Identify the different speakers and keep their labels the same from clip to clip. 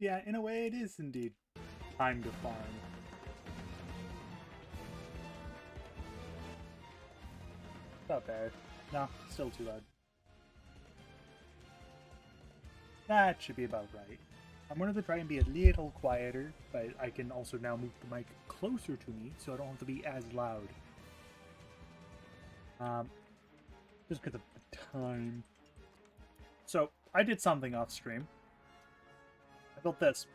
Speaker 1: Yeah, in a way it is indeed time to farm. Not bad. No, still too loud. That should be about right. I'm going to try and be a little quieter, but I can also now move the mic closer to me so I don't have to be as loud. Just because of the time. So, I did something off stream. I built this.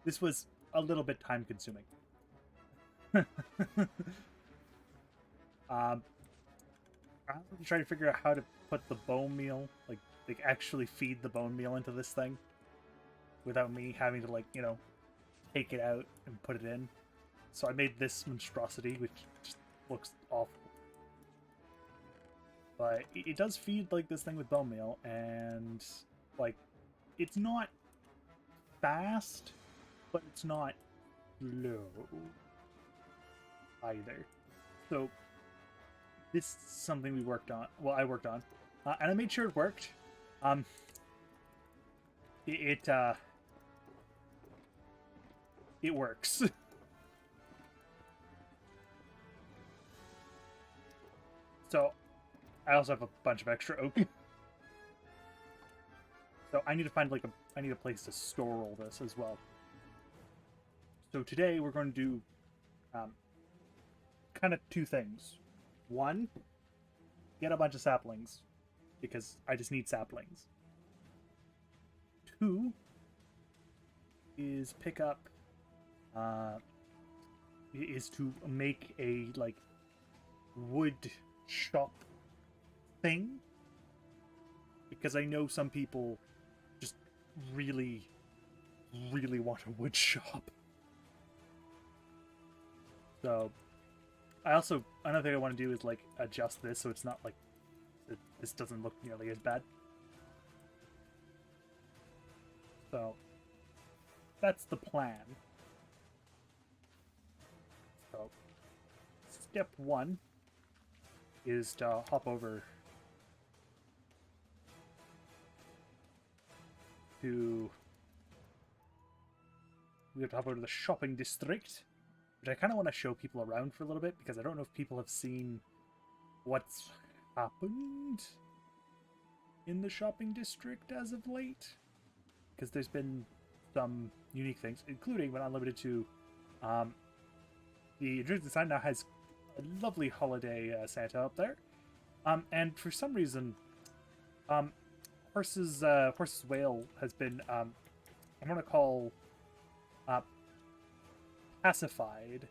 Speaker 1: This was a little bit time consuming. I was trying to figure out how to put the bone meal, like actually feed the bone meal into this thing without me having to, like, you know, take it out and put it in. So I made this monstrosity, which just looks awful. But it does feed, like, this thing with bone meal, and, like, it's not fast, but it's not slow either. So this is something we worked on. Well, I worked on, and I made sure it worked. Um, it it works. So I also have a bunch of extra oak. So I need to find I need a place to store all this as well. So today we're going to do kind of two things. One, get a bunch of saplings because I just need saplings. Two is pick up is to make a like wood shop thing because I know some people just really want a wood shop. So I also another thing I want to do is like adjust this so it's not like this doesn't look nearly as bad. So that's the plan. So step one is to hop over to we have to hop over to the shopping district, which I kind of want to show people around for a little bit because I don't know if people have seen what's happened in the shopping district as of late. Because there's been some unique things, including but not limited to the Intrinsic sign now has a lovely holiday Santa up there. And for some reason, Horse's Whale has been I'm gonna call pacified.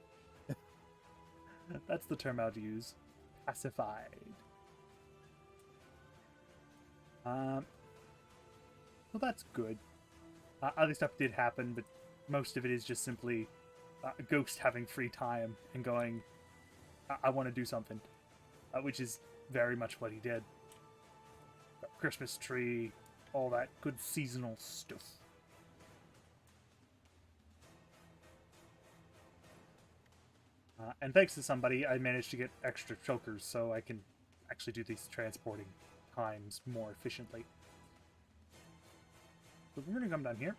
Speaker 1: That's the term I'd use. Pacified. Well, that's good. Other stuff did happen, but most of it is just simply a ghost having free time and going, I want to do something, which is very much what he did. Christmas tree, all that good seasonal stuff. And thanks to somebody, I managed to get extra chokers so I can actually do these transporting times more efficiently. So we're going to come down here.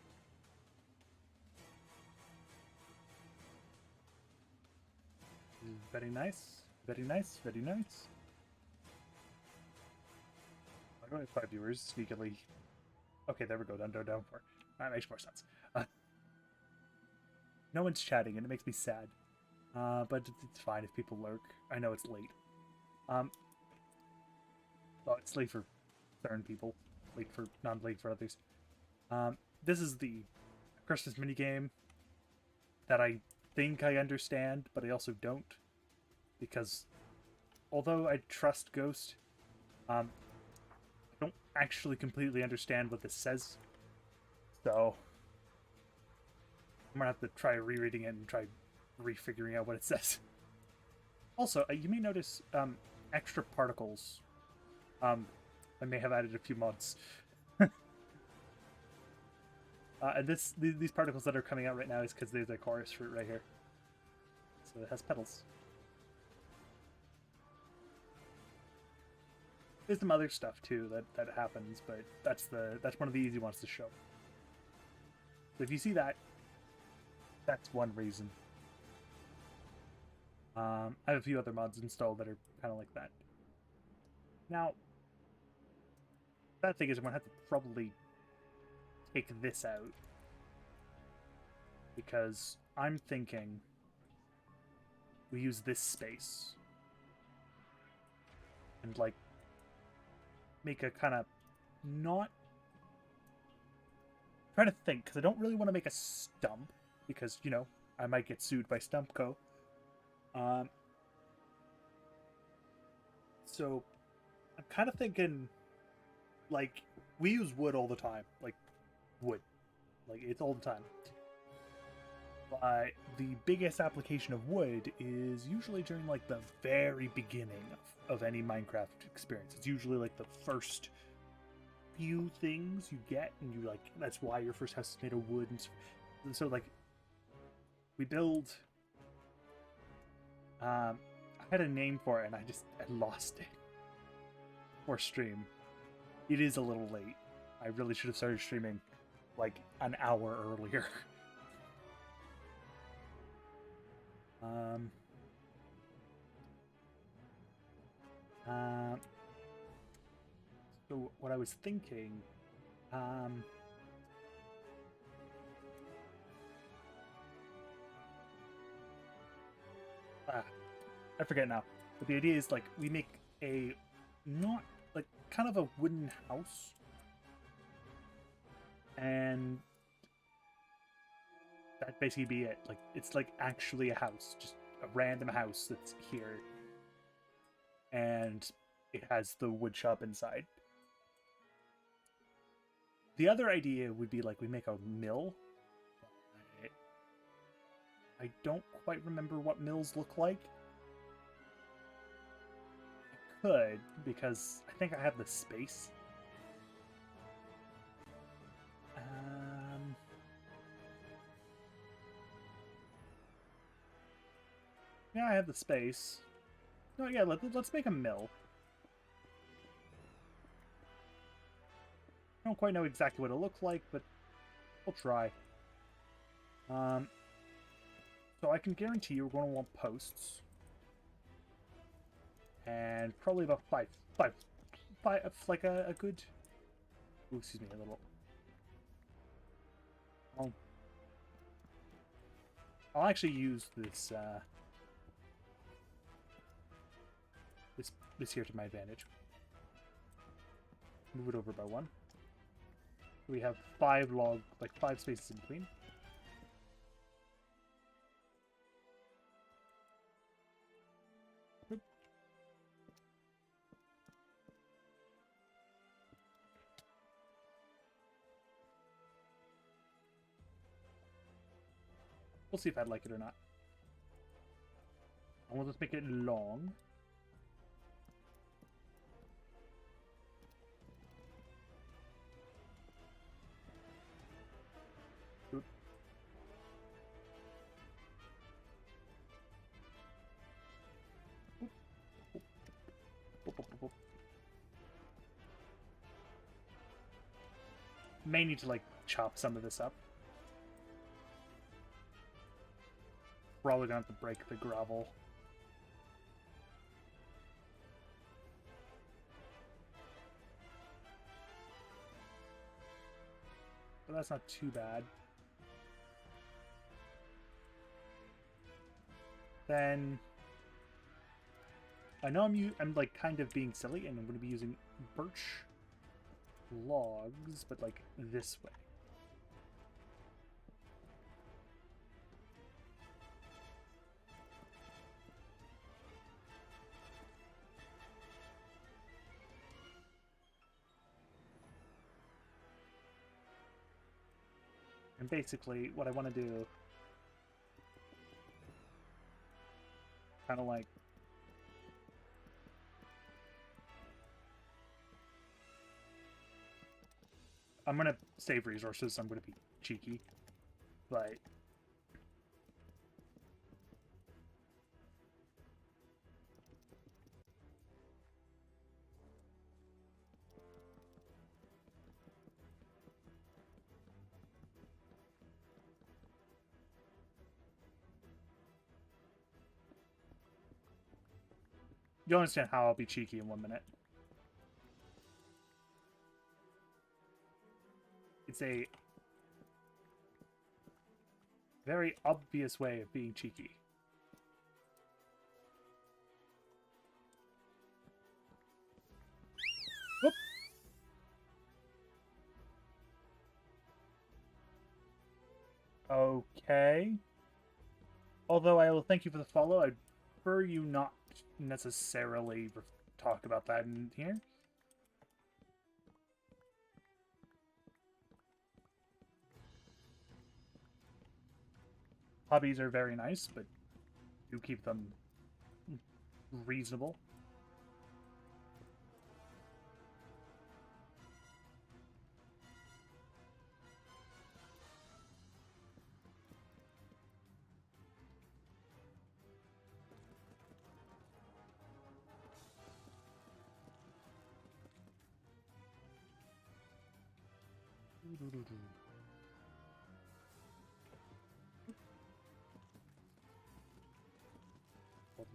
Speaker 1: Very nice. Very nice. Very nice. I don't have 5 viewers sneakily. Okay, there we go. Down 4. That makes more sense. No one's chatting, and it makes me sad. But it's fine if people lurk. I know it's late. Well, it's late for certain people. Not late for others. This is the Christmas minigame that I think I understand, but I also don't. Because although I trust Ghost, I don't actually completely understand what this says. So I'm gonna have to try rereading it and try refiguring out what it says. Also, you may notice extra particles. I may have added a few mods. And these particles that are coming out right now is because there's a chorus fruit right here. So it has petals. There's some other stuff too that happens, but that's one of the easy ones to show. So if you see that, that's one reason. I have a few other mods installed that are kind of like that. Now, that thing is I'm going to have to probably take this out. Because I'm thinking we use this space. And, like, make a kind of not... I'm trying to think, because I don't really want to make a stump. Because, you know, I might get sued by Stump Co. So, I'm kind of thinking, like, we use wood all the time. Like, wood. Like, it's all the time. But the biggest application of wood is usually during, like, the very beginning of any Minecraft experience. It's usually, like, the first few things you get, and you, like, that's why your first house is made of wood. And so, like, we build... I had a name for it, and I lost it. For stream. It is a little late. I really should have started streaming, like, an hour earlier. So what I was thinking, I forget now, but the idea is, like, we make a not, like, kind of a wooden house, and that'd basically be it. Like, it's like actually a house, just a random house that's here, and it has the wood shop inside. The other idea would be, like, we make a mill. I don't quite remember what mills look like. I could, because I think I have the space. Yeah, I have the space. No, yeah, let's make a mill. I don't quite know exactly what it looks like, but we'll try. So I can guarantee you're going to want posts. And probably about five, like a good... Ooh, excuse me, a little... I'll actually use this, this here to my advantage. Move it over by one. We have 5 spaces in between. Oop. We'll see if I'd like it or not. And we'll just make it long. Oop. Oop. May need to, like, chop some of this up. Probably gonna have to break the gravel. But that's not too bad. Then I know I'm like kind of being silly, and I'm going to be using birch logs, but like this way. And basically, what I want to do, kind of like, I'm going to save resources, I'm going to be cheeky, but You'll understand how I'll be cheeky in 1 minute. It's a very obvious way of being cheeky. Whoop. Okay. Although I will thank you for the follow, I'd prefer you not necessarily talk about that in here. Hobbies are very nice, but do keep them reasonable.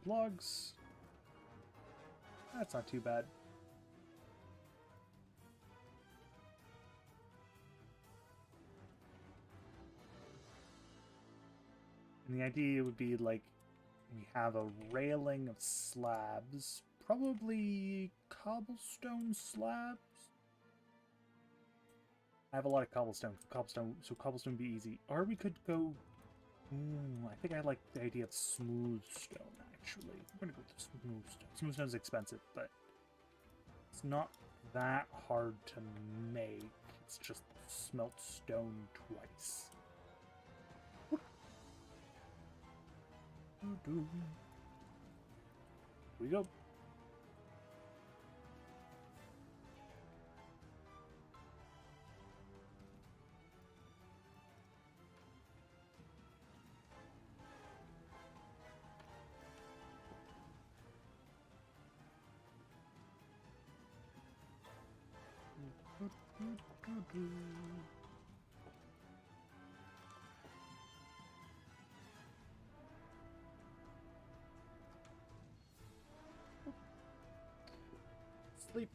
Speaker 1: Logs. That's not too bad. And the idea would be like we have a railing of slabs, probably cobblestone slabs. I have a lot of cobblestone, so cobblestone would be easy. Or we could go. I think I like the idea of smooth stone. Actually, I'm gonna go with smooth stone. Smooth stone is expensive, but it's not that hard to make. It's just smelt stone twice. Here we go. Sleep.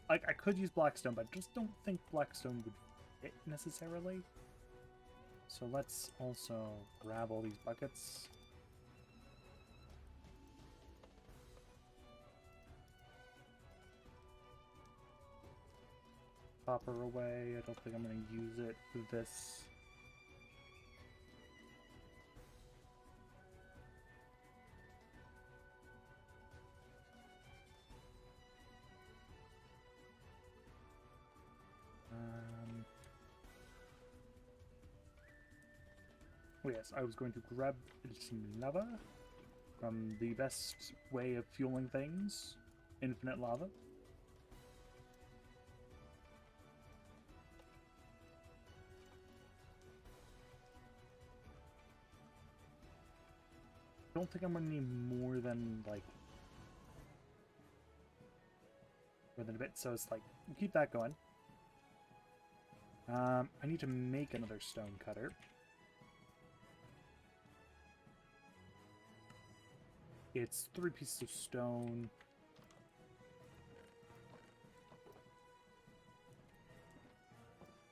Speaker 1: Like, I could use Blackstone, but I just don't think Blackstone would fit necessarily. So let's also grab all these buckets. Copper away. I don't think I'm going to use it for this. Oh yes, I was going to grab some lava from the best way of fueling things, infinite lava. I don't think I'm going to need more than, like, more than a bit, so it's like, we'll keep that going. I need to make another stone cutter. It's 3 pieces of stone.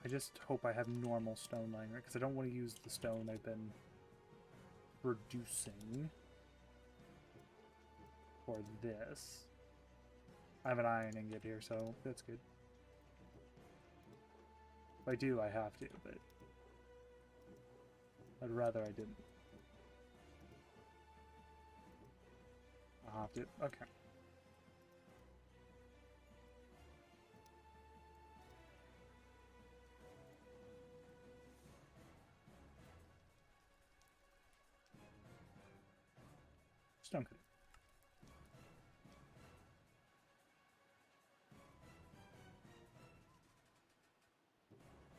Speaker 1: I just hope I have normal stone lying right, because I don't want to use the stone I've been producing for this. I have an iron ingot here, so that's good. If I do, I have to, but I'd rather I didn't. I'll have to. Okay. Stone cutter.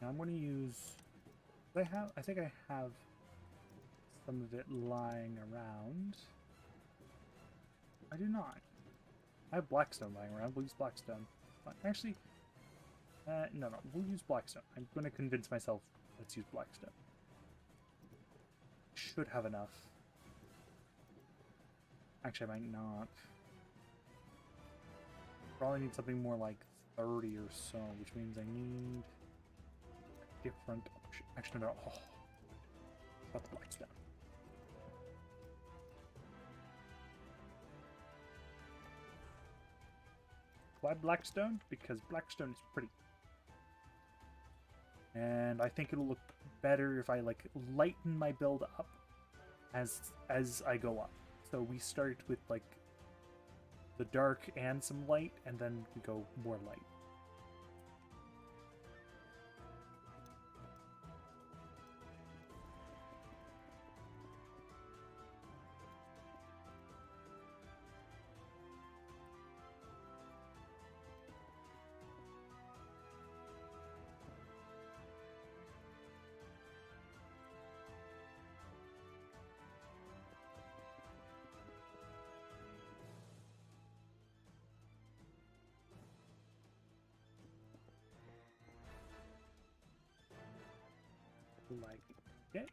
Speaker 1: Now I'm going to use... I think I have some of it lying around. I do not. I have blackstone lying around. We'll use blackstone. Actually, no, we'll use blackstone. I'm going to convince myself let's use blackstone. Should have enough. Actually, I might not. Probably need something more like 30 or so, which means I need a different option. Actually, no. Oh, got the blackstone. Why blackstone? Because blackstone is pretty. And I think it'll look better if I like lighten my build up as I go up. So we start with like the dark and some light, and then we go more light. Like it.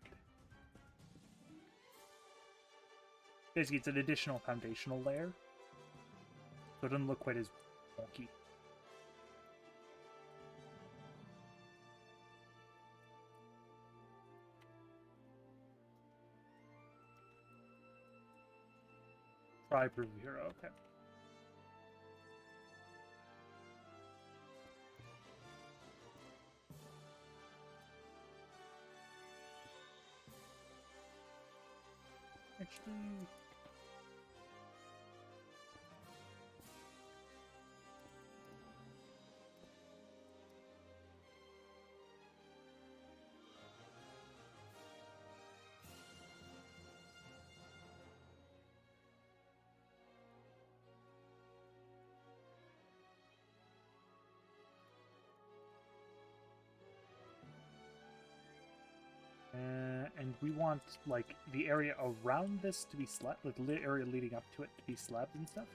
Speaker 1: Basically, it's an additional foundational layer, so it doesn't look quite as wonky. Try prove hero, okay. Actually, and we want like the area around this to be slab, like the area leading up to it to be slabs and stuff.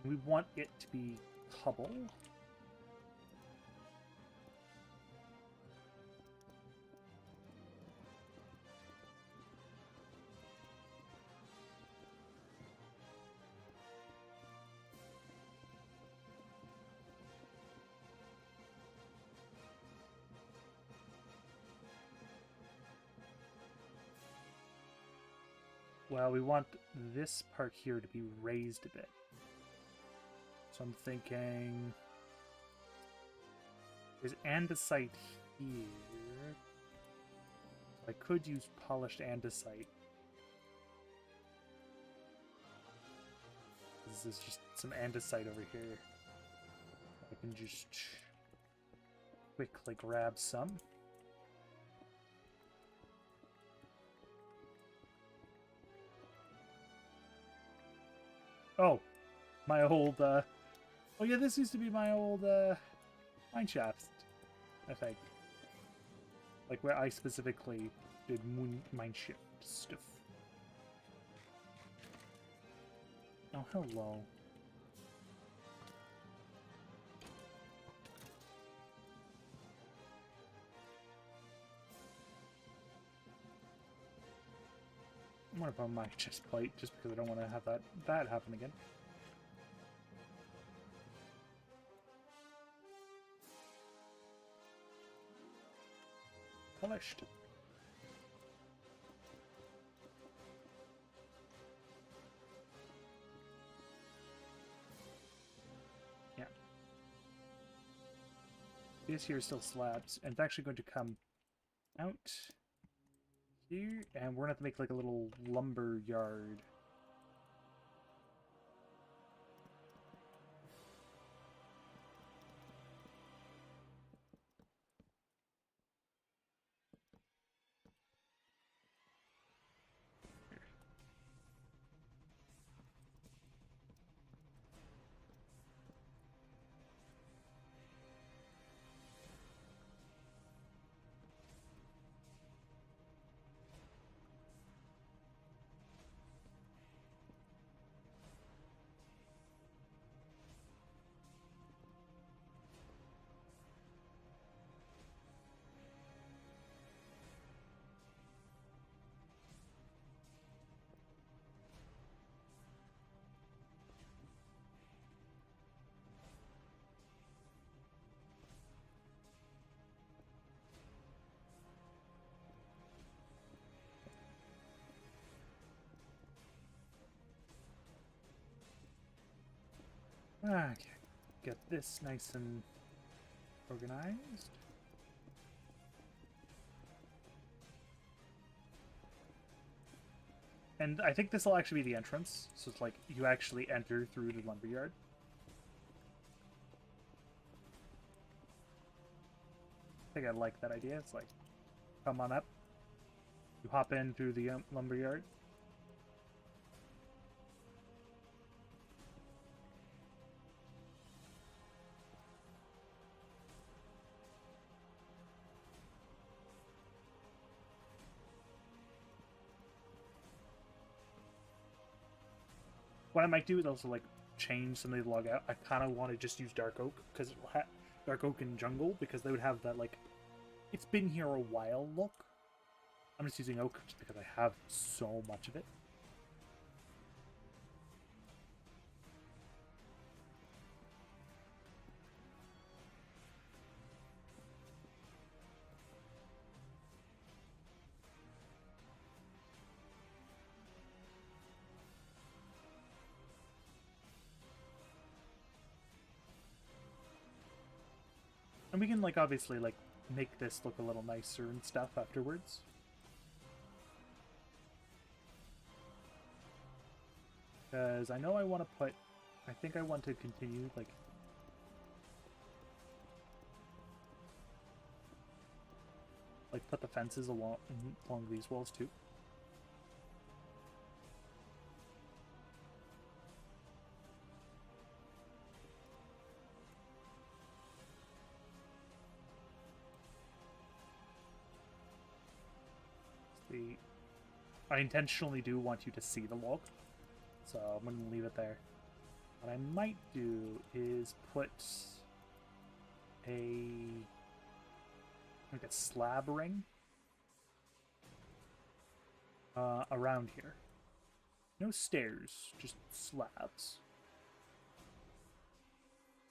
Speaker 1: We want it to be cobble. Well, we want this part here to be raised a bit. So I'm thinking there's andesite here. I could use polished andesite. This is just some andesite over here. I can just quickly grab some. Oh, my old, oh yeah, this used to be my old, mine shaft, I think. Like, where I specifically did mine shift stuff. Oh, hello. I'm gonna put on my chest plate just because I don't want to have that happen again. Polished. Yeah. These here are still slabs, and it's actually going to come out here, and we're gonna have to make like a little lumber yard. Okay, get this nice and organized. And I think this will actually be the entrance, so it's like you actually enter through the lumberyard. I think I like that idea. It's like, come on up. You hop in through the lumberyard. What I might do is also like change some of the log out. I kind of want to just use dark oak because dark oak and jungle because they would have that like it's been here a while look. I'm just using oak just because I have so much of it. And we can like obviously like make this look a little nicer and stuff afterwards. Because I know I want to put, I think I want to continue like put the fences along these walls too. I intentionally do want you to see the log, so I'm going to leave it there. What I might do is put like a slab ring around here. No stairs, just slabs.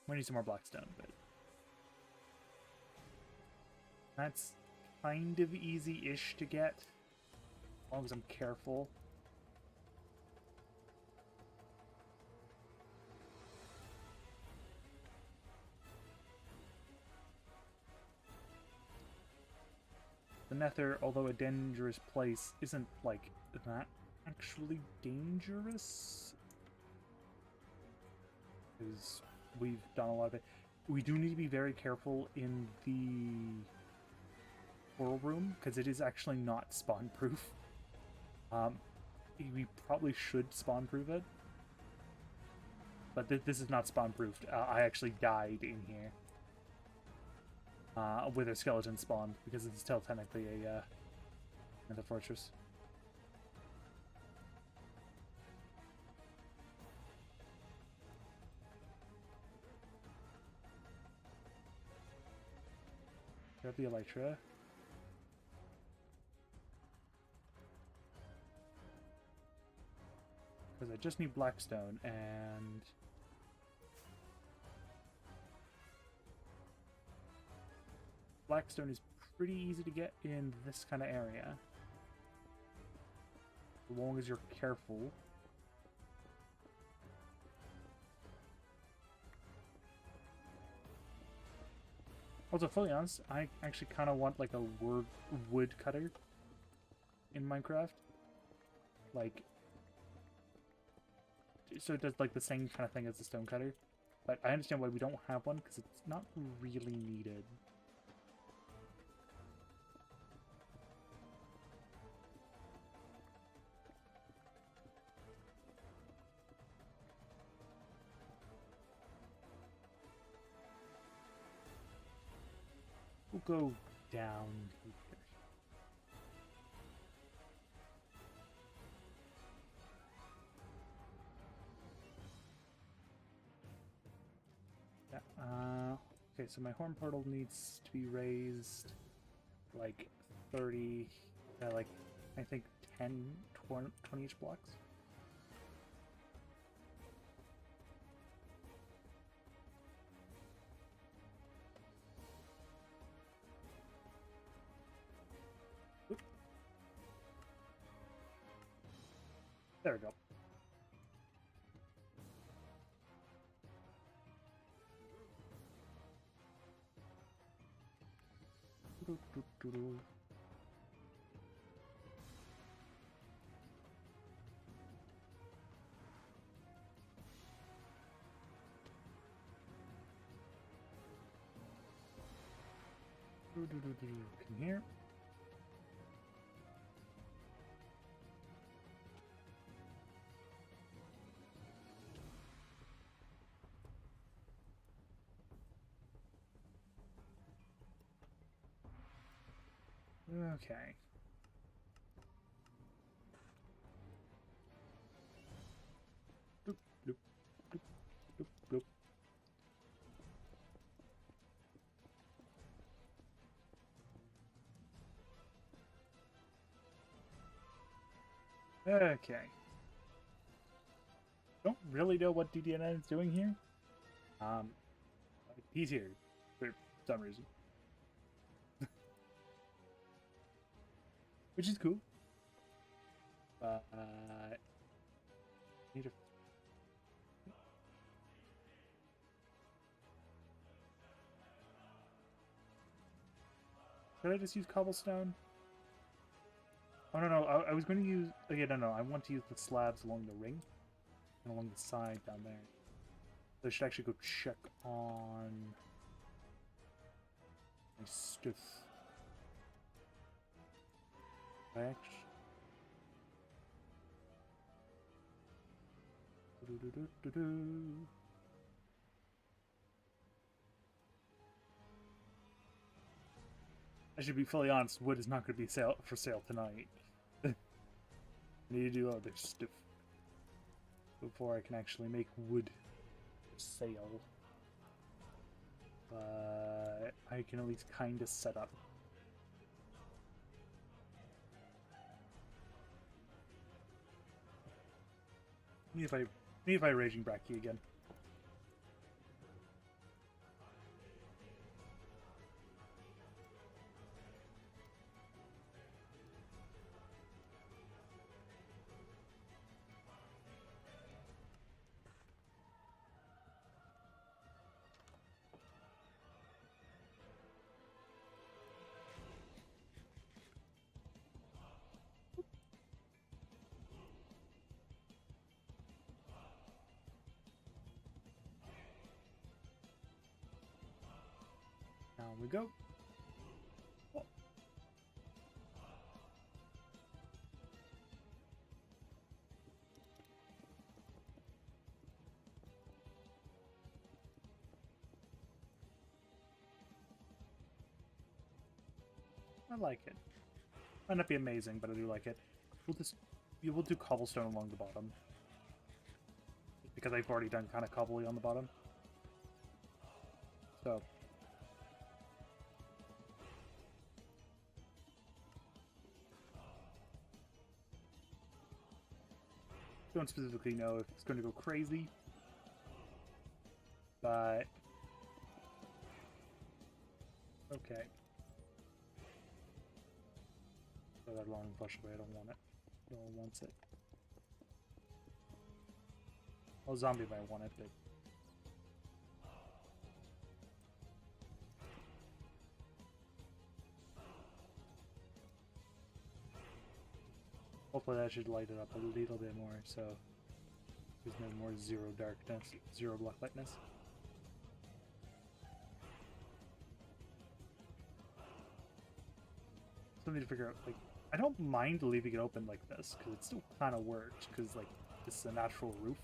Speaker 1: We need some more blackstone, but that's kind of easy-ish to get. As long as I'm careful. The Nether, although a dangerous place, isn't, like, that actually dangerous. Because we've done a lot of it. We do need to be very careful in the portal room, because it is actually not spawn-proof. We probably should spawn-proof it. But this is not spawn-proofed. I actually died in here. With a skeleton spawn, because it's still technically a Nether fortress. Grab the elytra. Because I just need blackstone, and blackstone is pretty easy to get in this kind of area. As long as you're careful. Also, fully honest, I actually kind of want like a wood cutter in Minecraft. Like, so it does like the same kind of thing as the stone cutter. But I understand why we don't have one, because it's not really needed. We'll go down here. Yeah, okay, so my horn portal needs to be raised like 30, like I think 10, 20-ish blocks. There we go. Come here. Okay. Bloop, bloop, bloop, bloop, bloop. Okay. Don't really know what DDNN is doing here. He's here for some reason, which is cool. Need a. Should I just use cobblestone? Oh no, I was going to use. Oh, yeah, no, I want to use the slabs along the ring and along the side down there. So I should actually go check on my stuff. I should be fully honest, wood is not going to be for sale tonight. I need to do other stuff before I can actually make wood for sale. But I can at least kind of set up. Me if I raging Bracky again. Down we go. Oh. I like it. Might not be amazing, but I do like it. We'll do cobblestone along the bottom. Because I've already done kind of cobbly on the bottom. So don't specifically know if it's going to go crazy, but okay. Throw that long bush away. I don't want it. No one wants it. Well, zombie might want it, but hopefully that should light it up a little bit more, so there's no more zero darkness, zero blacklightness. Still need to figure out, like, I don't mind leaving it open like this, because it still kind of works, because, like, this is a natural roof.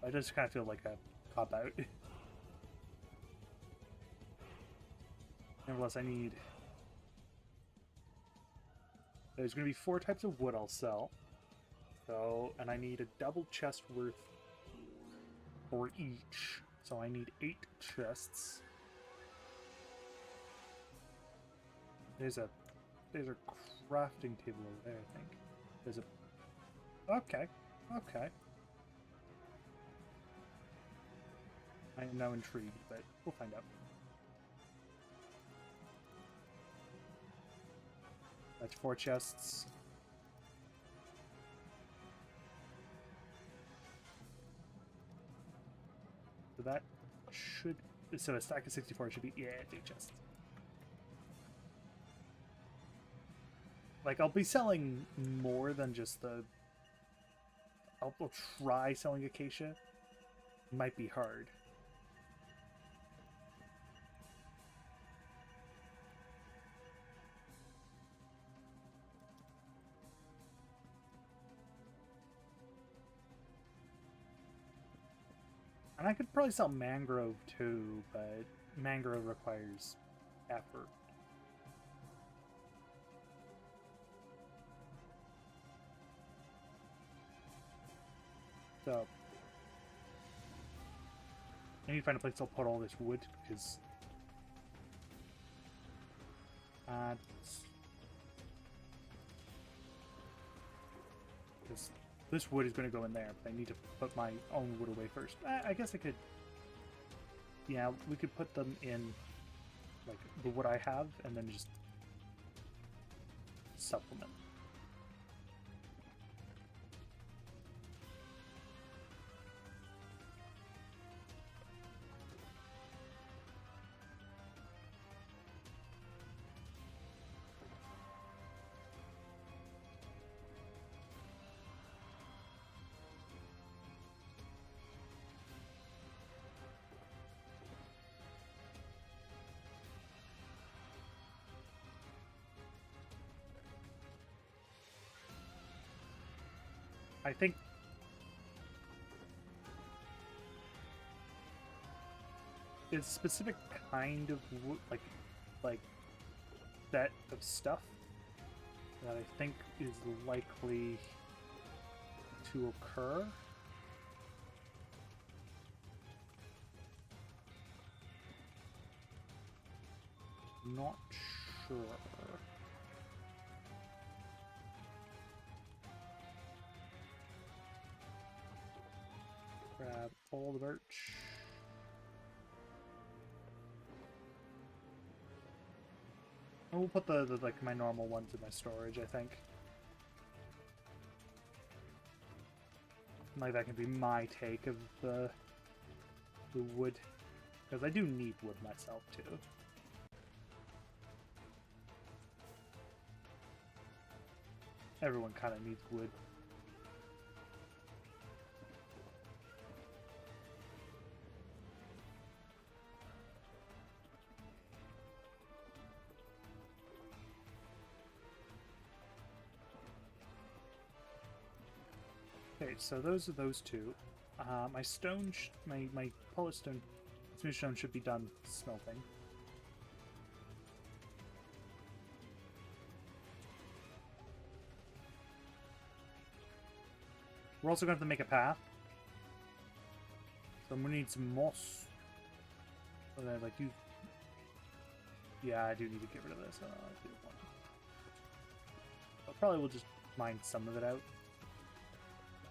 Speaker 1: I just kind of feel like a cop-out. Nevertheless, I need... There's going to be 4 types of wood I'll sell. So, and I need a double chest worth for each. So I need 8 chests. There's a crafting table over there, I think. There's a... Okay. Okay. I am now intrigued, but we'll find out. That's 4 chests. So that should... So a stack of 64 should be... Yeah, 2 chests. Like, I'll be selling more than just the... I'll try selling acacia. Might be hard. And I could probably sell mangrove too, but mangrove requires effort. So I need to find a place to put all this wood because this wood is going to go in there, but I need to put my own wood away first. I guess I could. Yeah, we could put them in like the wood I have, and then just supplement. I think it's a specific kind of wood, like set of stuff that I think is likely to occur. Not sure. Grab all the birch. And we'll put the like my normal ones in my storage, I think. Like that can be my take of the wood, because I do need wood myself too. Everyone kind of needs wood. Okay, so those are those two. My stone, my polished stone, smooth stone should be done smelting. We're also going to have to make a path. So I'm going to need some moss. So that, like, yeah, I do need to get rid of this. But probably we'll just mine some of it out.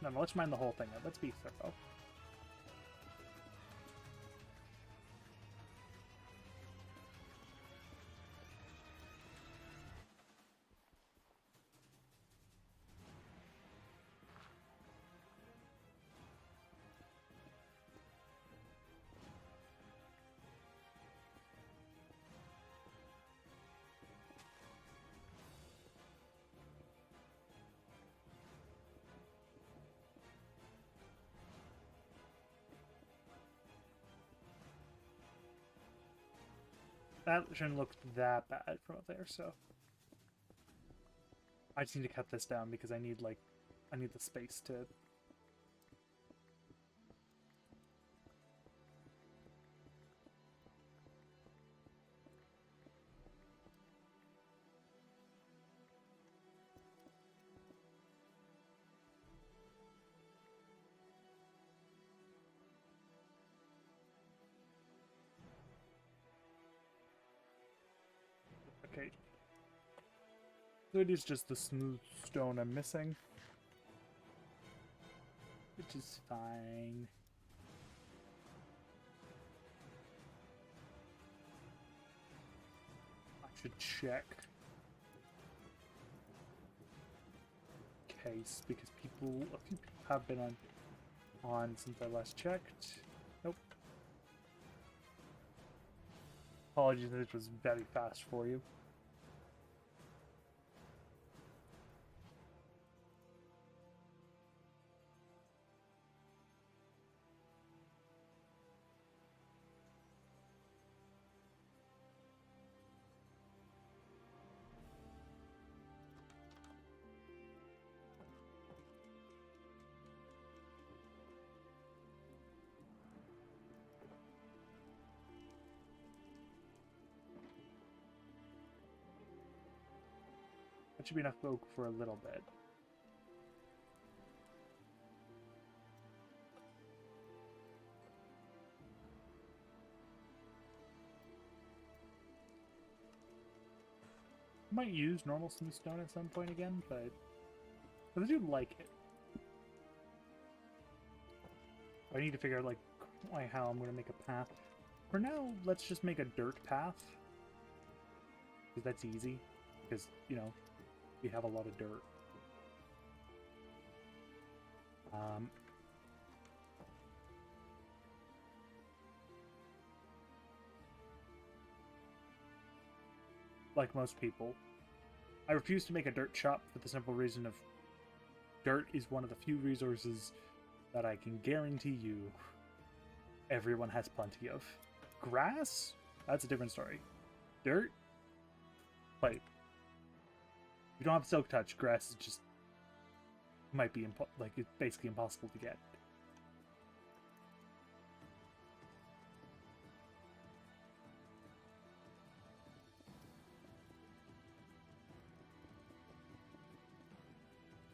Speaker 1: No, let's mine the whole thing out. Let's be thorough. That shouldn't look that bad from up there, so I just need to cut this down because I need the space to. Okay. So it is just the smooth stone I'm missing. Which is fine. I should check. Case, because a few people have been on since I last checked. Nope. Apologies that it was very fast for you. That should be enough oak for a little bit. Might use normal smooth stone at some point again, but I do like it. I need to figure out like how I'm gonna make a path. For now, let's just make a dirt path. Because that's easy. Because, you know, we have a lot of dirt. Like most people, I refuse to make a dirt shop for the simple reason of dirt is one of the few resources that I can guarantee you everyone has plenty of. Grass? That's a different story. Dirt? Like, if you don't have silk touch, grass is just might be like it's basically impossible to get.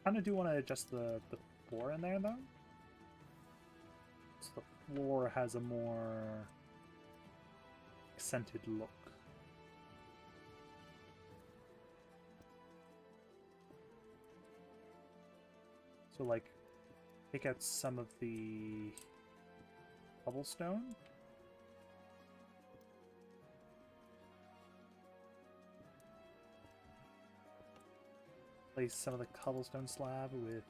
Speaker 1: Kind of do want to adjust the floor in there though. So the floor has a more accented look. So like, take out some of the cobblestone. Place some of the cobblestone slab with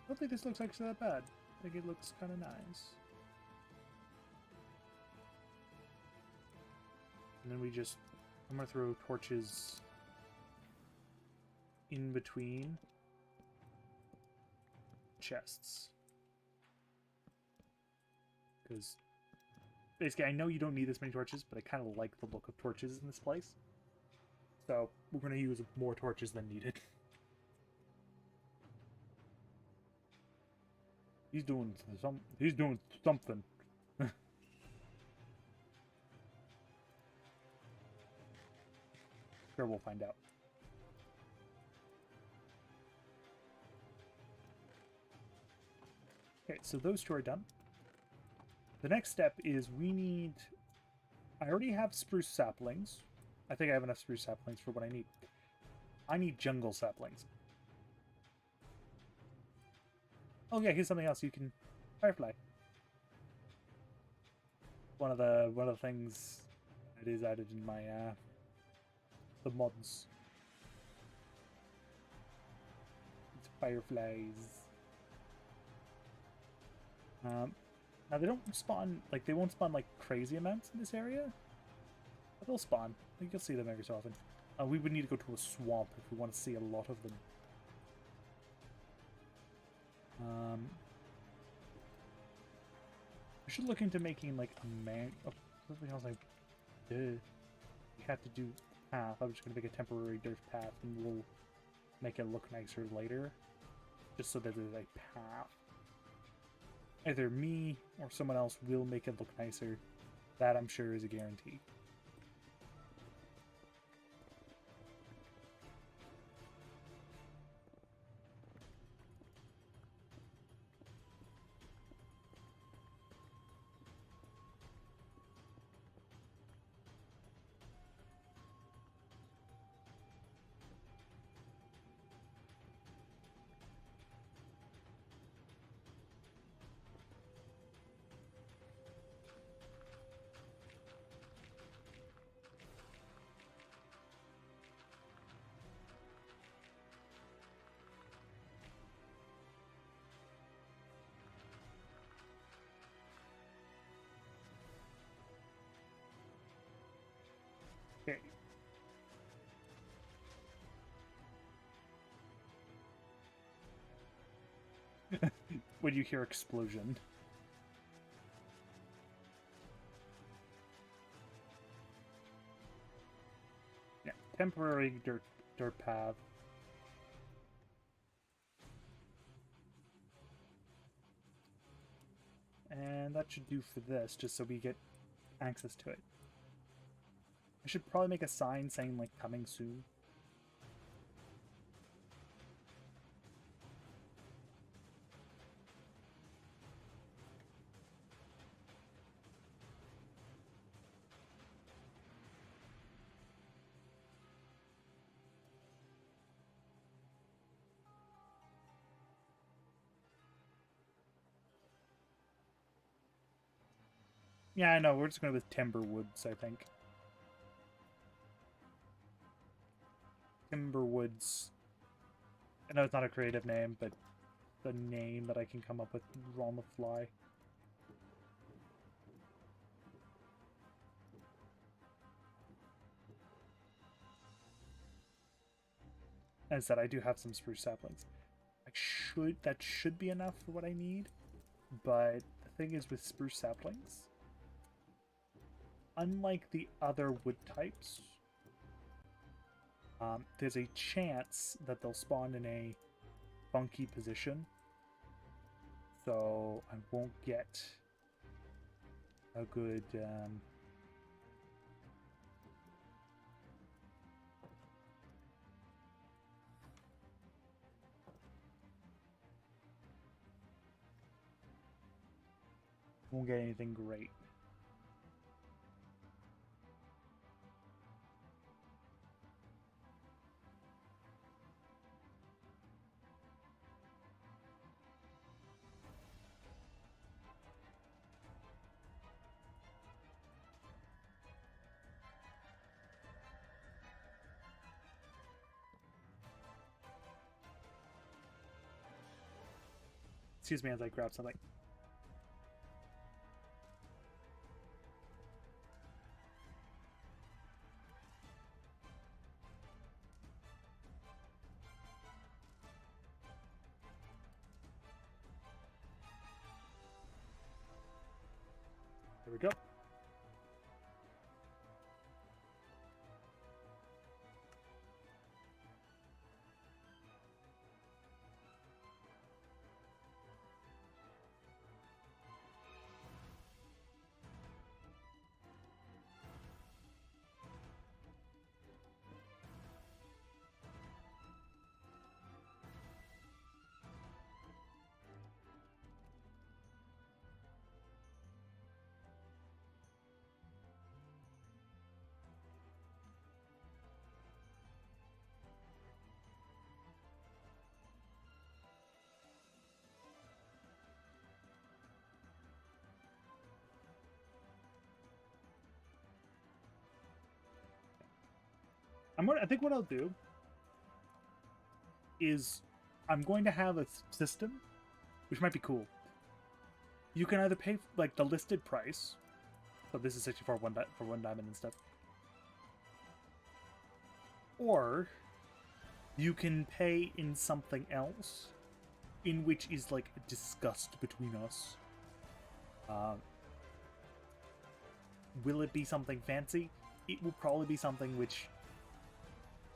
Speaker 1: I don't think this looks actually that bad. I think it looks kind of nice. And then I'm gonna throw torches in between chests. Because basically, I know you don't need this many torches, but I kind of like the look of torches in this place. So we're gonna use more torches than needed. He's doing something. Sure, we'll find out. Okay, so those two are done. The next step is I already have spruce saplings. I think I have enough spruce saplings for what I need. I need jungle saplings. Oh yeah, here's something else you can... Firefly. One of the things that is added in my the mods. It's fireflies. Now they don't spawn they won't spawn like crazy amounts in this area, but they'll spawn. I think you'll see them every so often. We would need to go to a swamp if we want to see a lot of them. We should look into making like something else like we have to do path. I'm just gonna make a temporary dirt path and we'll make it look nicer later. Just so that there's a path. Either me or someone else will make it look nicer. That I'm sure is a guarantee. Okay. When you hear explosion. Yeah, temporary dirt path. And that should do for this, just so we get access to it. I should probably make a sign saying, like, coming soon. Yeah, I know. We're just going with Timberwoods, I think. Timberwoods. I know it's not a creative name, but the name that I can come up with on the fly. As I said, I do have some spruce saplings. That should be enough for what I need, but the thing is with spruce saplings, unlike the other wood types, there's a chance that they'll spawn in a funky position, so I won't get a good won't get anything great. Excuse me as I grab something. There we go. I think what I'll do is I'm going to have a system, which might be cool. You can either pay like the listed price, so this is 64 for one diamond and stuff, or you can pay in something else, in which is like discussed between us. Will it be something fancy? It will probably be something which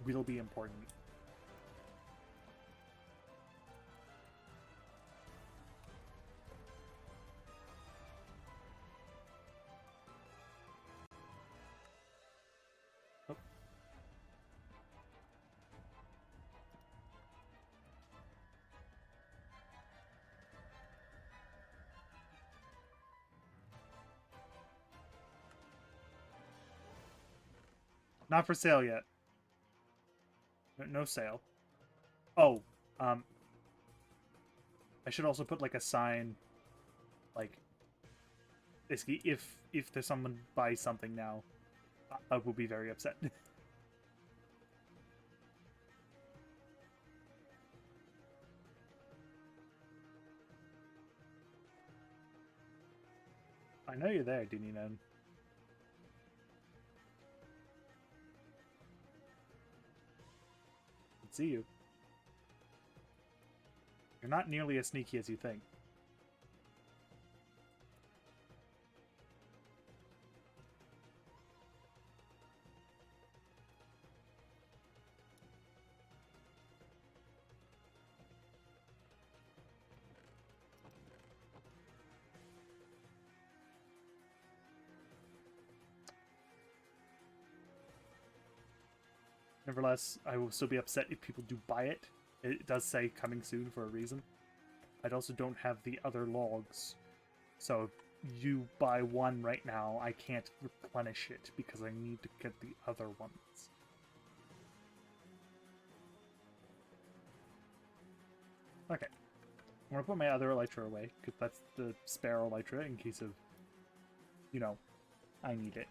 Speaker 1: will be important. Oh. Not for sale yet. No sale. Oh, I should also put like a sign, like basically if there's someone buys something now, I will be very upset. I know you're there, Dininen. I see you. You're not nearly as sneaky as you think. Nevertheless, I will still be upset if people do buy it. It does say coming soon for a reason. I also don't have the other logs. So if you buy one right now, I can't replenish it because I need to get the other ones. Okay. I'm going to put my other elytra away, because that's the spare elytra in case of, you know, I need it.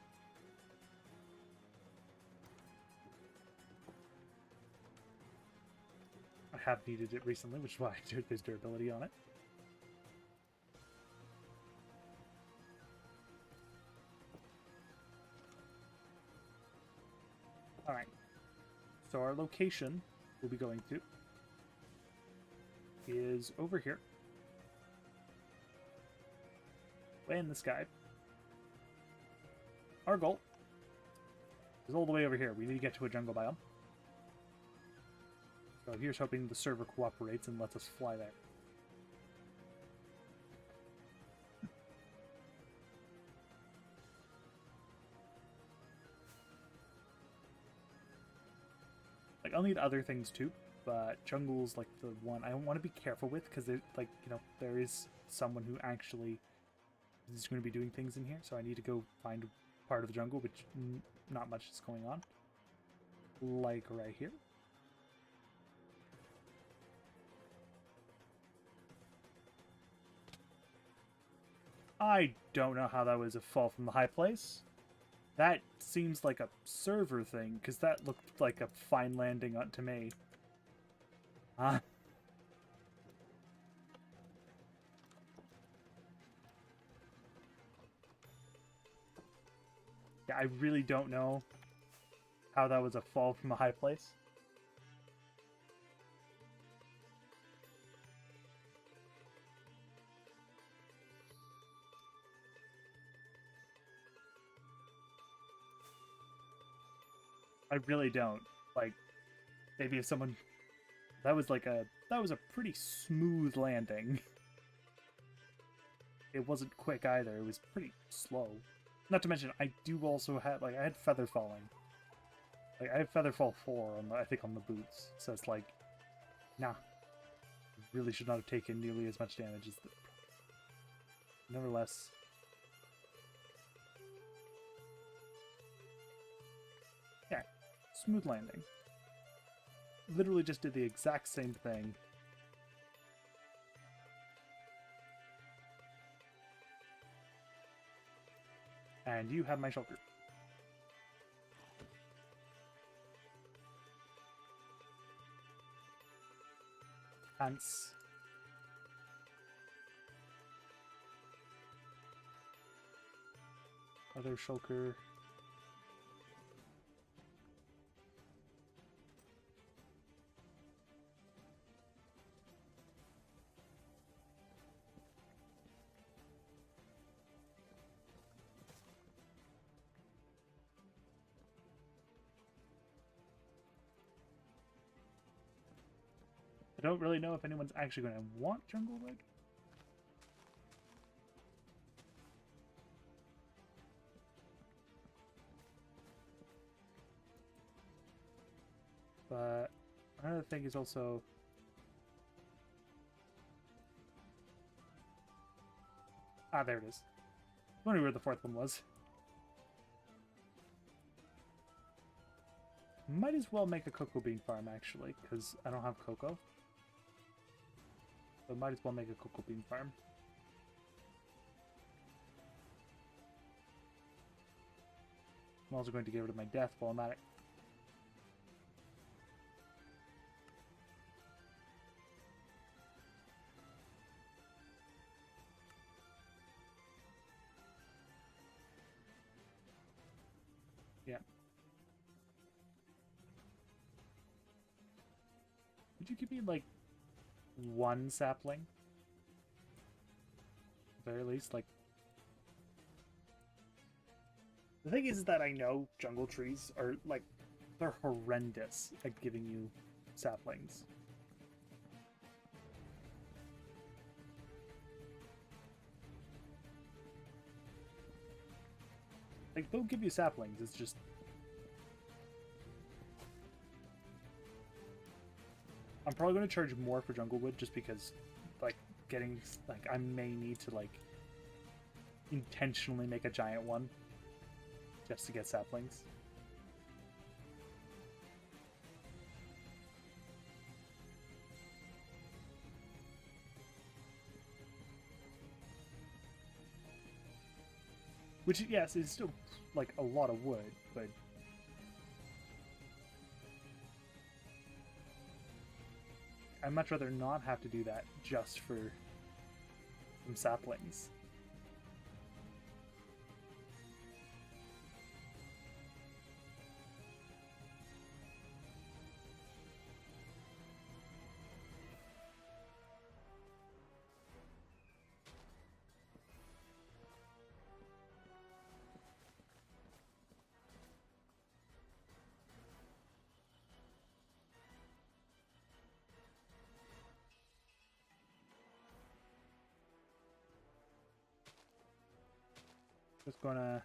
Speaker 1: I have needed it recently, which is why there's durability on it. Alright. So our location we'll be going to is over here. Way in the sky. Our goal is all the way over here. We need to get to a jungle biome. So here's hoping the server cooperates and lets us fly there. Like, I'll need other things too, but jungle's like the one I want to be careful with, because like, you know, there is someone who actually is going to be doing things in here, so I need to go find part of the jungle, which not much is going on. Like right here. I don't know how that was a fall from the high place. That seems like a server thing, because that looked like a fine landing to me. Yeah, I really don't know how that was a fall from a high place. I really don't. Like, maybe if someone... That was a pretty smooth landing. It wasn't quick either, it was pretty slow. Not to mention, I do also have, like, I had feather falling. Like, I have feather fall 4 on the, I think on the boots, so it's like, nah. Really should not have taken nearly as much damage as the... Nevertheless... Yeah, smooth landing. Literally just did the exact same thing. And you have my shulker. Ants. Other shulker. I don't really know if anyone's actually going to want jungle wood. But another thing is also... Ah, there it is. I wonder where the fourth one was. Might as well make a cocoa bean farm, actually, because I don't have cocoa. So might as well make a cocoa bean farm. I'm also going to get rid of my death while I'm at it. Yeah. Would you give me, like, one sapling? At the very least, like... The thing is that I know jungle trees are, like, they're horrendous at giving you saplings. Like, they'll give you saplings, it's just... I'm probably going to charge more for jungle wood just because, like, getting, like, I may need to, like, intentionally make a giant one just to get saplings. Which, yes, is still, like, a lot of wood, but... I'd much rather not have to do that just for some saplings. Just gonna...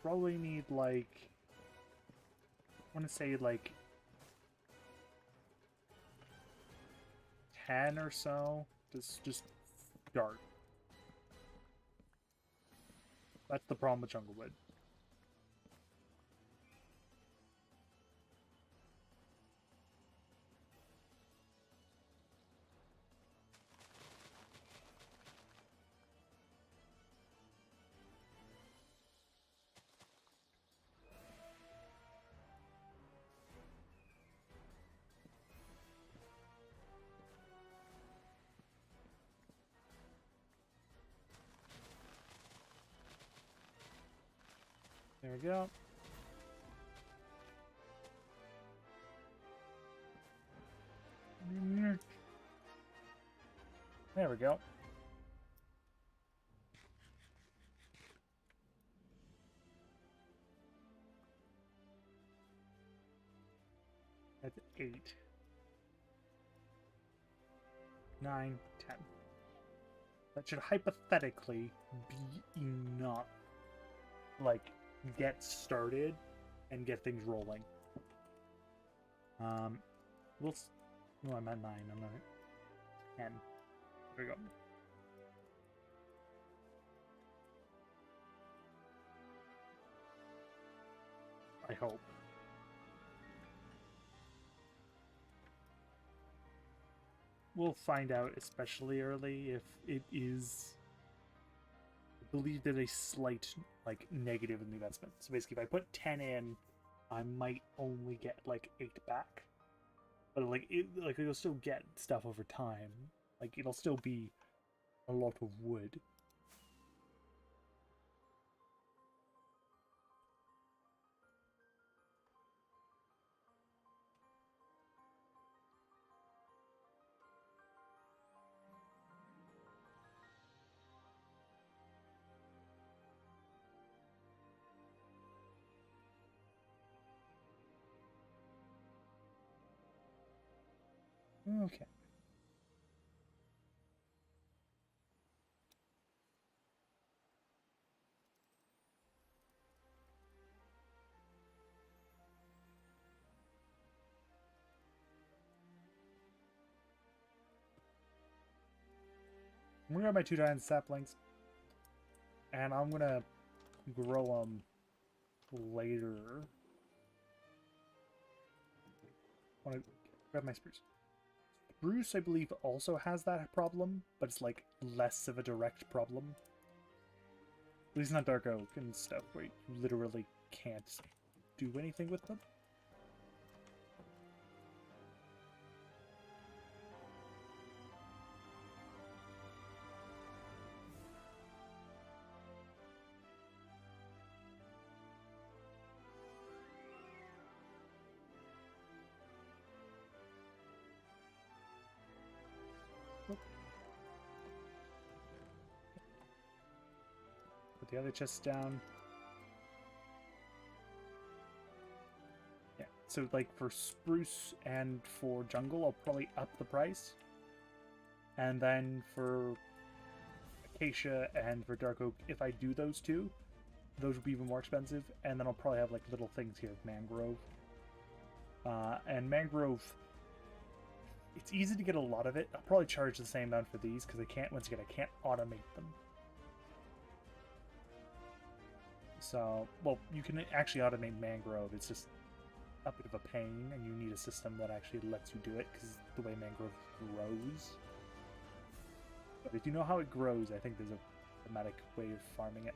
Speaker 1: Probably need, like... I want to say, like... 10 or so. Just start. That's the problem with jungle wood. There we go. There we go. That's 8. 9, 10. That should hypothetically be enough. Like, get started and get things rolling. We'll... No, I'm at 9. I'm not at 10. There we go. I hope. We'll find out especially early if it is... I believe that a slight, like, negative in the investment. So basically, if I put 10 in, I might only get, like, 8 back. But, like, it'll still get stuff over time. Like, it'll still be a lot of wood. Okay. I'm gonna grab my 2 giant saplings, and I'm gonna grow them later. I want to grab my spruce. Spruce, I believe, also has that problem, but it's like less of a direct problem. At least not dark oak and stuff, where you literally can't do anything with them. the other chests down. Yeah, so like for spruce and for jungle, I'll probably up the price. And then for acacia and for dark oak, if I do those two, those would be even more expensive. And then I'll probably have like little things here, mangrove. And mangrove, it's easy to get a lot of it. I'll probably charge the same amount for these because I can't, once again, I can't automate them. So, well, you can actually automate mangrove. It's just a bit of a pain, and you need a system that actually lets you do it because the way mangrove grows. But if you know how it grows, I think there's a thematic way of farming it.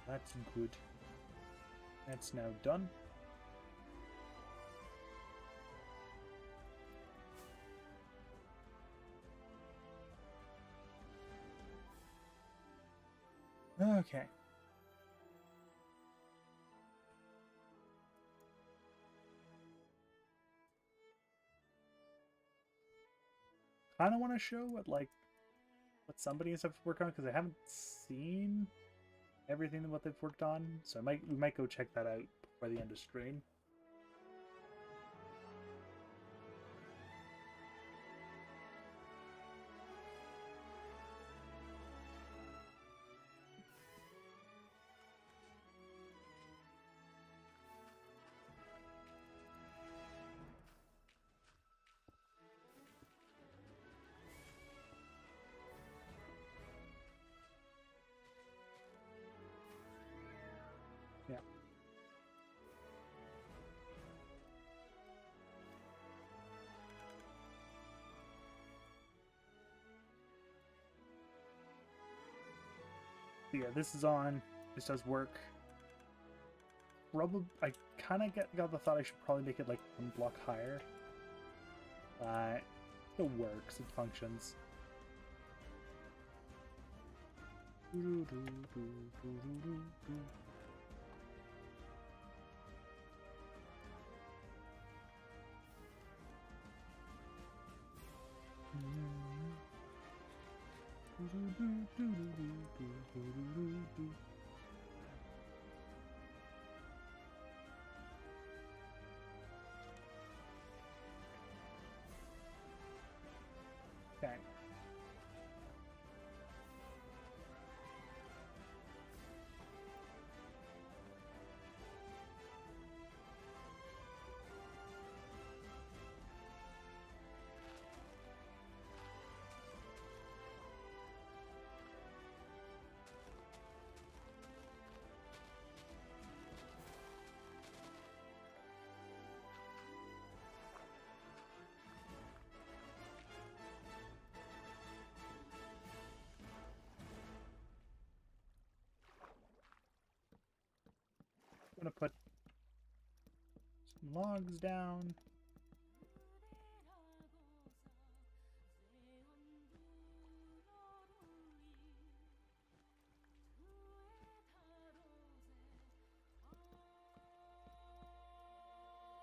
Speaker 1: That's good. That's now done. Okay. Kind of want to show what somebody has to work on because I haven't seen everything what they've worked on, so we might go check that out by the end of stream. Yeah. So yeah, this is on. This does work. Probably, I kind of got the thought I should probably make it like one block higher. It works. It functions. Okay. I'm gonna put some logs down.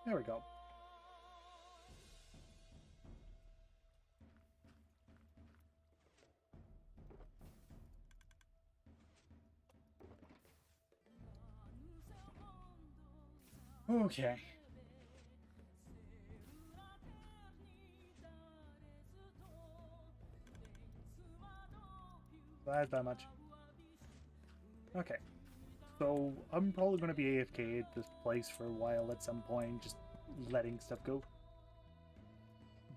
Speaker 1: There we go. Okay. That's that much. Okay. So I'm probably going to be AFK at this place for a while at some point, just letting stuff go.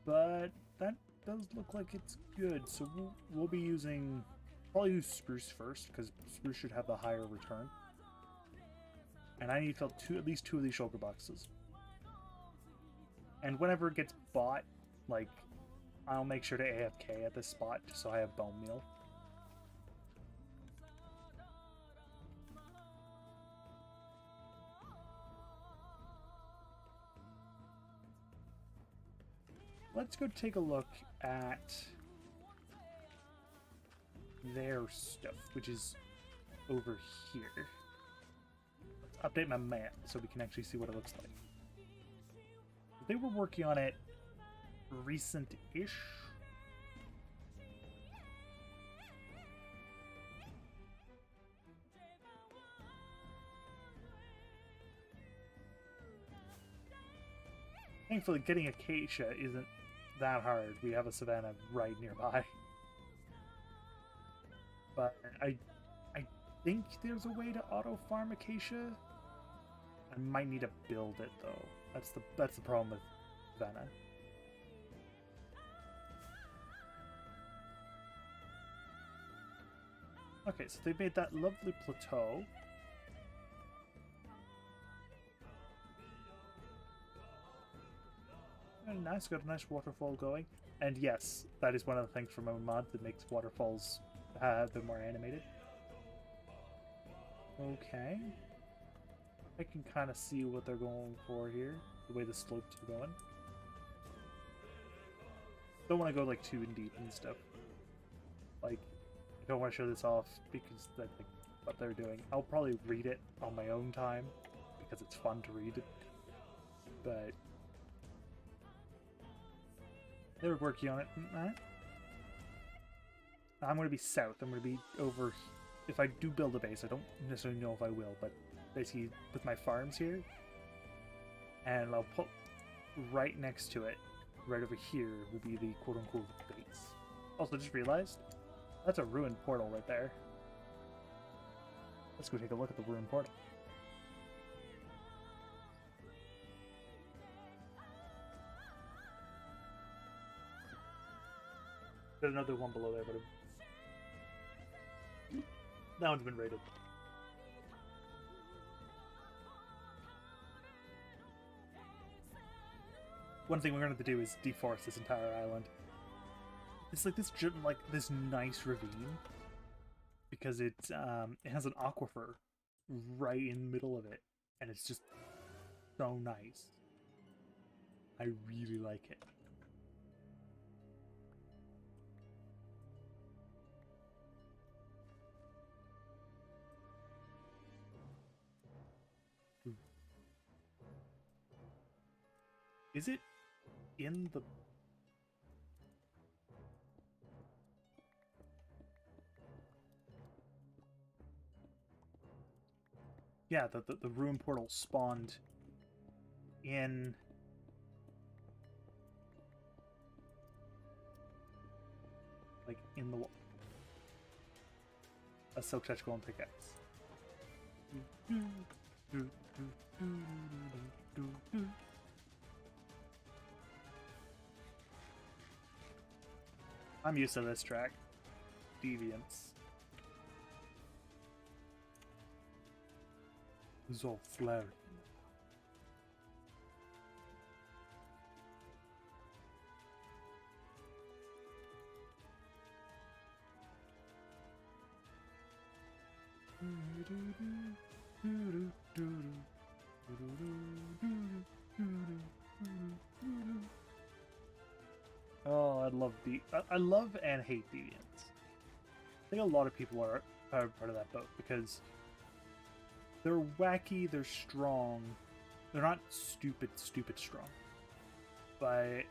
Speaker 1: But that does look like it's good. So we'll be using, probably use spruce first, because spruce should have the higher return. And I need to fill at least 2 of these shulker boxes. And whenever it gets bought, like, I'll make sure to AFK at this spot, just so I have bone meal. Let's go take a look at their stuff, which is over here. Let's update my map so we can actually see what it looks like. They were working on it recent-ish. Thankfully, getting acacia isn't that hard. We have a savanna right nearby. But I think there's a way to auto-farm acacia. I might need to build it though. That's the problem with savanna. Okay, so they made that lovely plateau. Very nice, got a nice waterfall going. And yes, that is one of the things from a mod that makes waterfalls a bit more animated. Okay. I can kind of see what they're going for here, the way the slopes are going. Don't want to go like too in deep and stuff. Like, I don't want to show this off because that's like what they're doing. I'll probably read it on my own time because it's fun to read it. But they were working on it. I'm going to be south. I'm going to be over. If I do build a base, I don't necessarily know if I will, but basically with my farms here, and I'll put right next to it, right over here, will be the quote-unquote base. Also, just realized that's a ruined portal right there. Let's go take a look at the ruined portal. There's another one below there, but that one's been raided. One thing we're going to have to do is deforest this entire island. It's like this nice ravine because it has an aquifer right in the middle of it, and it's just so nice. I really like it. Is it in the... Yeah, the ruin portal spawned in... like, in the... a silk touch golden pickaxe. I'm used to this track. Deviants. Zolflair. Oh, I love and hate deviants. I think a lot of people are part of that boat because they're wacky, they're strong. They're not stupid strong. But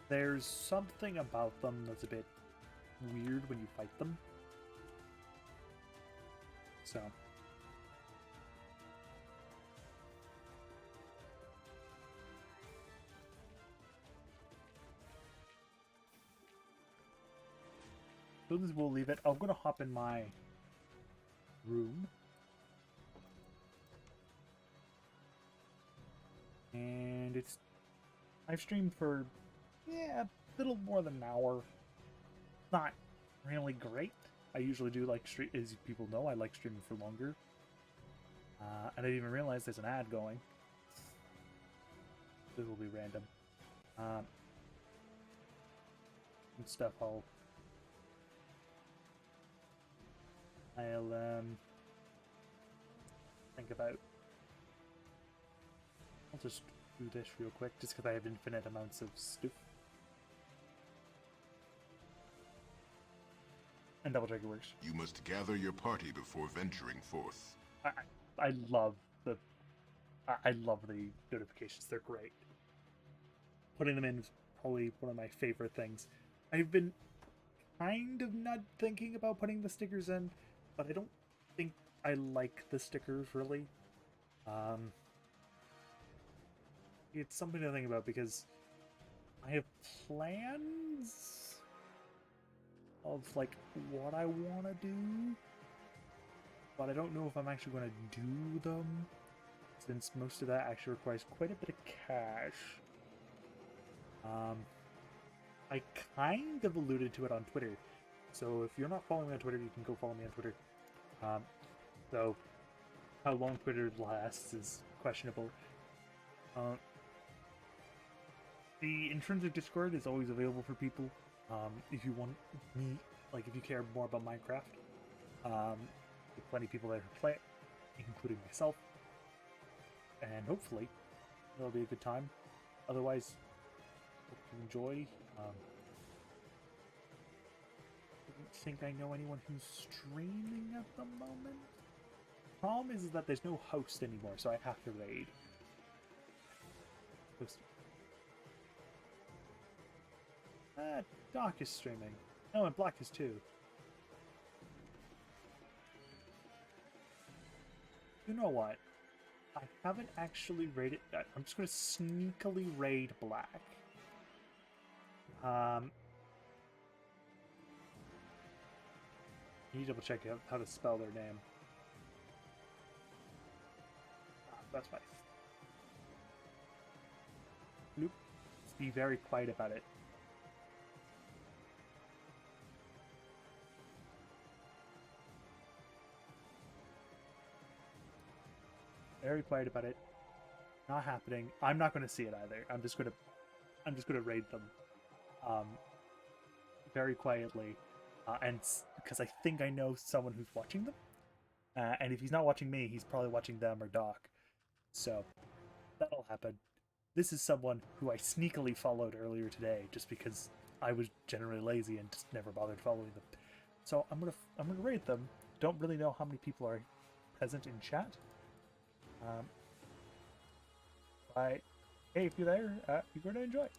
Speaker 1: there's something about them that's a bit weird when you fight them. So this will leave it. I'm gonna hop in my room. And I've streamed for, yeah, a little more than an hour. Not really great. I usually do like stream, as people know, I like streaming for longer. I didn't even realize there's an ad going. This will be random. And stuff I'll think about. I'll just do this real quick, just because I have infinite amounts of stuff. And double check it works.
Speaker 2: You must gather your party before venturing forth.
Speaker 1: I love the notifications. They're great. Putting them in is probably one of my favorite things. I've been kind of not thinking about putting the stickers in, but I don't think I like the stickers really. It's something to think about because I have plans of like what I want to do, but I don't know if I'm actually going to do them, since most of that actually requires quite a bit of cash. I kind of alluded to it on Twitter, so if you're not following me on Twitter, you can go follow me on Twitter. So how long Twitter lasts is questionable. The Intrinsic Discord is always available for people. If you want me, like if you care more about Minecraft, there's plenty of people there who play it, including myself, and hopefully it'll be a good time. Otherwise, hope you enjoy. I don't think I know anyone who's streaming at the moment. Problem is that there's no host anymore, so I have to raid. Dark is streaming. Oh, and Black is too. You know what? I haven't actually raided. I'm just going to sneakily raid Black. I need to double check how to spell their name. That's fine. Loop. Let's be very quiet about it. Very quiet about it. Not happening. I'm not going to see it either. I'm just going to raid them, very quietly, and because I think I know someone who's watching them, and if he's not watching me, he's probably watching them or Doc. So that'll happen. This is someone who I sneakily followed earlier today, just because I was generally lazy and just never bothered following them. So I'm gonna raid them. Don't really know how many people are present in chat. But hey, if you're there, you're going to enjoy it.